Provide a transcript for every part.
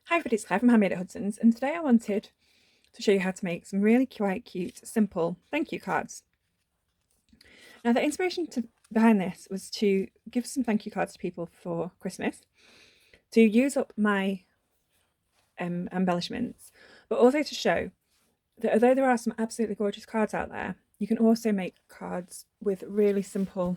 Hi everybody, it's Claire from Handmade at Hudson's, and today I wanted to show you how to make some really quite cute, simple thank you cards. Now the inspiration behind this was to give some thank you cards to people for Christmas, to use up my embellishments, but also to show that although there are some absolutely gorgeous cards out there, you can also make cards with really simple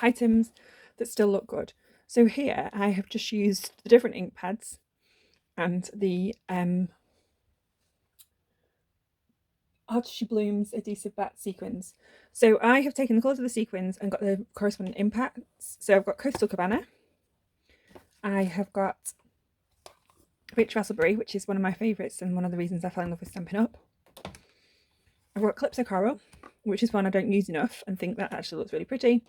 items that still look good. So here I have just used the different ink pads and the Artificial Bloom's Adhesive Dots sequins. So I have taken the colours of the sequins and got the corresponding impacts. So I've got Coastal Cabana, I have got Rich Raspberry, which is one of my favourites and one of the reasons I fell in love with Stampin' Up. I've got Calypso Coral, which is one I don't use enough and think that actually looks really pretty,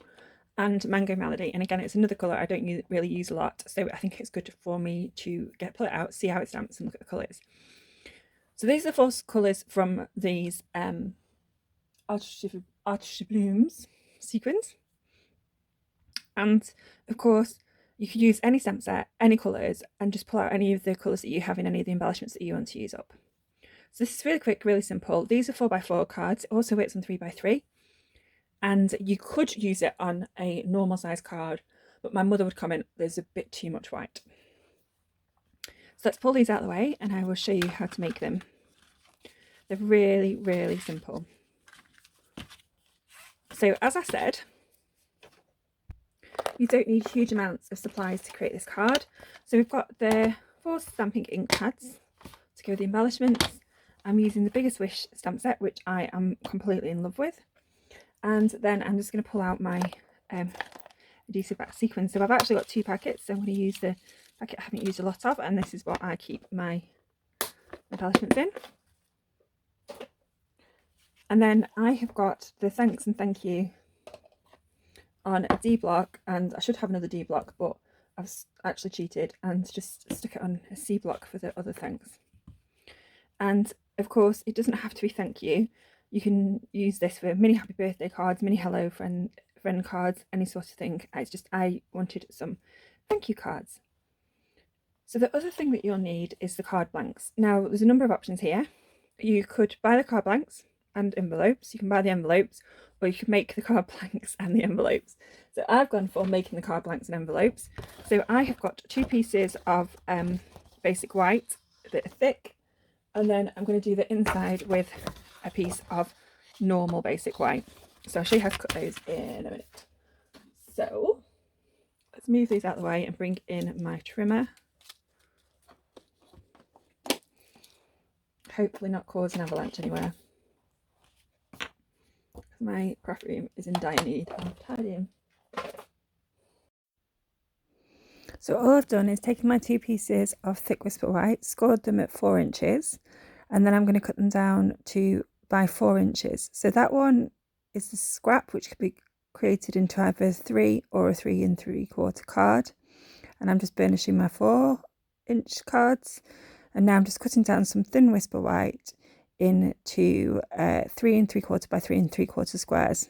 and Mango Melody. And again, it's another colour I don't really use a lot, so I think it's good for me to pull it out, see how it stamps and look at the colours. So these are the 4 colours from these Artificial Blooms sequins. And of course, you could use any stamp set, any colours, and just pull out any of the colours that you have in any of the embellishments that you want to use up. So this is really quick, really simple. These are 4x4 cards. It also works on 3x3. And you could use it on a normal size card, but my mother would comment there's a bit too much white. So let's pull these out of the way and I will show you how to make them. They're really, really simple. So as I said, you don't need huge amounts of supplies to create this card. So we've got the 4 stamping ink pads to go with the embellishments. I'm using the Biggest Wish stamp set, which I am completely in love with. And then I'm just going to pull out my adhesive back sequins. So I've actually got 2 packets, so I'm going to use the packet I haven't used a lot of, and this is what I keep my embellishments in. And then I have got the thanks and thank you on a D block, and I should have another D block, but I've actually cheated and just stuck it on a C block for the other thanks. And of course, it doesn't have to be thank you. You can use this for mini happy birthday cards, mini hello friend cards, any sort of thing. It's just I wanted some thank you cards. So the other thing that you'll need is the card blanks. Now there's a number of options here. You could buy the card blanks and envelopes. You can buy the envelopes, or you can make the card blanks and the envelopes. So I've gone for making the card blanks and envelopes. So I have got 2 pieces of basic white that are thick, and then I'm going to do the inside with a piece of normal basic white. So I'll show you how to cut those in a minute. So let's move these out of the way and bring in my trimmer. Hopefully not cause an avalanche anywhere. My craft room is in dire need of tidying. So all I've done is taken my 2 pieces of thick whisper white, scored them at 4 inches, and then I'm going to cut them down by 4 inches. So that one is the scrap, which could be created into either 3 or a 3 3/4 card. And I'm just burnishing my 4-inch cards. And now I'm just cutting down some thin whisper white into 3 3/4 by 3 3/4 squares.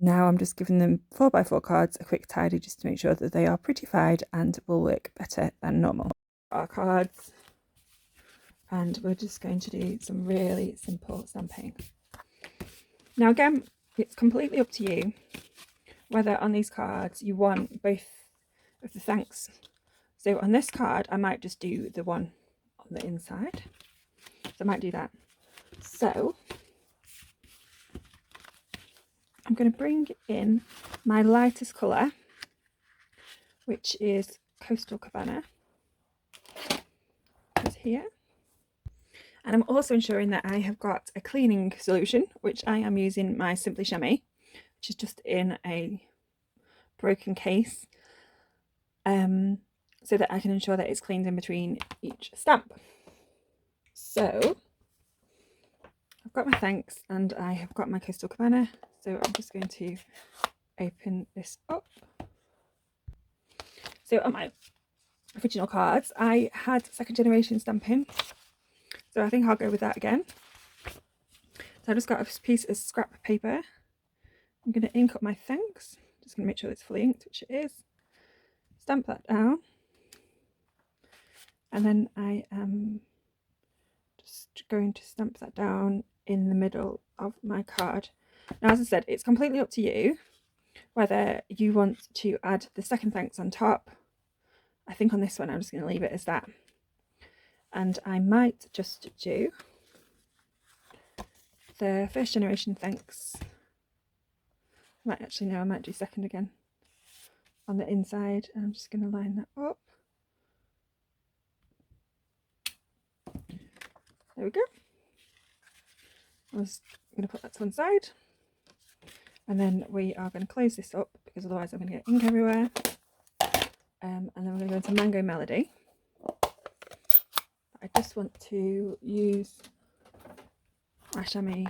Now I'm just giving them 4x4 cards a quick tidy just to make sure that they are prettified and will work better than normal. Our cards, and we're just going to do some really simple stamping. Now again, it's completely up to you whether on these cards you want both of the thanks. So on this card I might just do the one on the inside. So I might do that. So I'm going to bring in my lightest colour, which is Coastal Cabana. It's here. And I'm also ensuring that I have got a cleaning solution, which I am using my Simply Chamois, which is just in a broken case, so that I can ensure that it's cleaned in between each stamp. So I've got my thanks and I have got my Coastal Cabana, so I'm just going to open this up. So on my original cards I had 2nd generation stamping, so I think I'll go with that again. So I just got a piece of scrap paper. I'm going to ink up my thanks, just going to make sure it's fully inked, which it is. Stamp that down. And then I am just going to stamp that down in the middle of my card. Now, as I said, it's completely up to you whether you want to add the second thanks on top. I think on this one I'm just going to leave it as that. And I might just do the first generation thanks. I might do second again on the inside. And I'm just going to line that up. There we go. I was going to put that to one side. And then we are going to close this up because otherwise I'm going to get ink everywhere. And then we're going to go into Mango Melody. I just want to use my chamois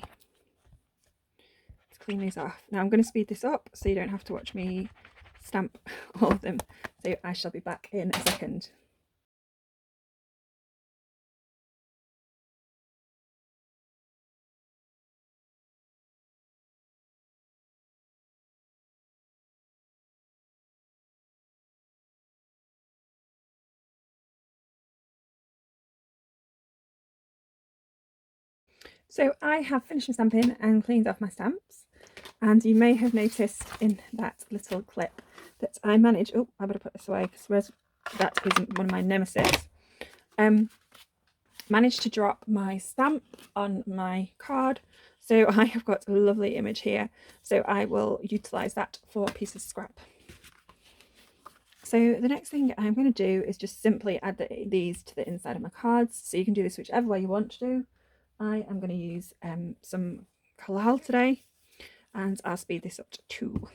to clean these off. Now I'm going to speed this up so you don't have to watch me stamp all of them. So I shall be back in a second. So I have finished my stamping and cleaned off my stamps, and you may have noticed in that little clip that I managed, oh, I better put this away because that isn't one of my nemesis, managed to drop my stamp on my card. So I have got a lovely image here, so I will utilise that for a piece of scrap. So the next thing I'm going to do is just simply add these to the inside of my cards. So you can do this whichever way you want to do. I am going to use some Collal today, and I'll speed this up to 2.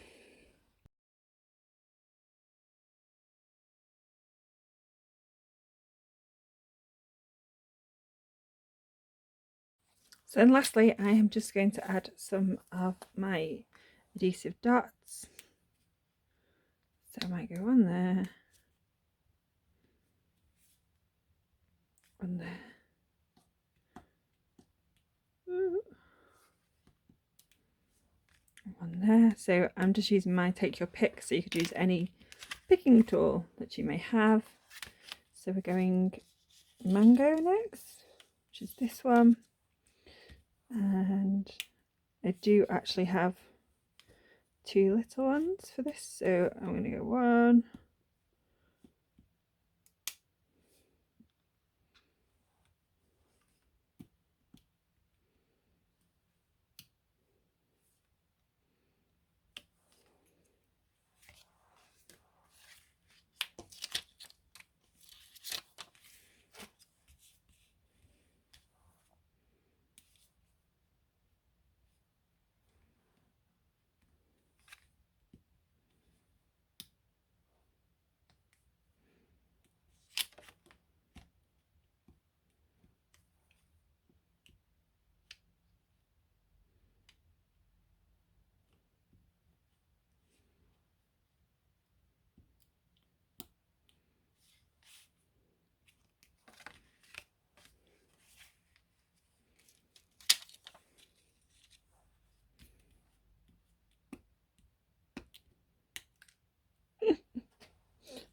So then lastly, I am just going to add some of my Adhesive Dots. So I might go on there, on there. On there. So I'm just using my take your pick, so you could use any picking tool that you may have. So we're going Mango next, which is this one, and I do actually have 2 little ones for this, so I'm going to go 1,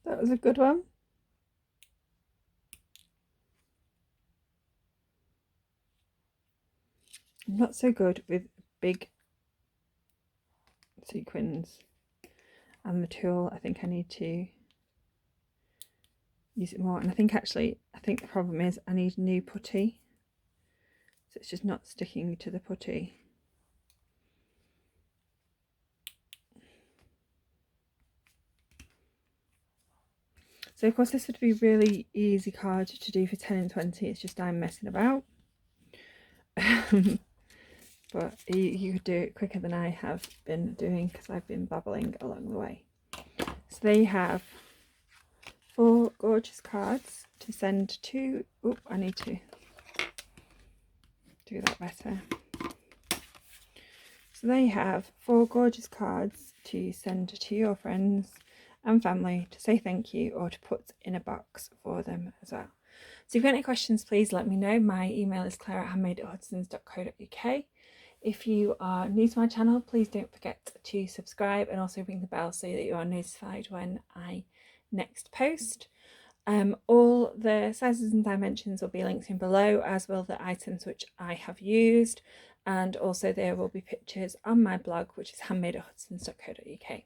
that was a good one. I'm not so good with big sequins and the tool. I think I need to use it more, and I think the problem is I need new putty, so it's just not sticking to the putty. So of course this would be a really easy card to do for 10 and 20, it's just I'm messing about. But you could do it quicker than I have been doing because I've been babbling along the way. So they have 4 gorgeous cards to send to, oh, I need to do that better. So they have 4 gorgeous cards to send to your friends and family to say thank you, or to put in a box for them as well. So if you've got any questions, please let me know. My email is claire@handmadeartisans.co.uk. If you are new to my channel, please don't forget to subscribe and also ring the bell so that you are notified when I next post. All the sizes and dimensions will be linked in below, as will the items which I have used, and also there will be pictures on my blog, which is handmade@hudsons.co.uk.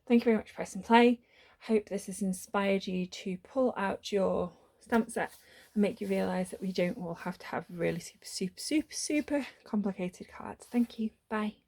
Thank you very much for pressing play. Hope this has inspired you to pull out your stamp set and make you realise that we don't all have to have really super complicated cards. Thank you. Bye.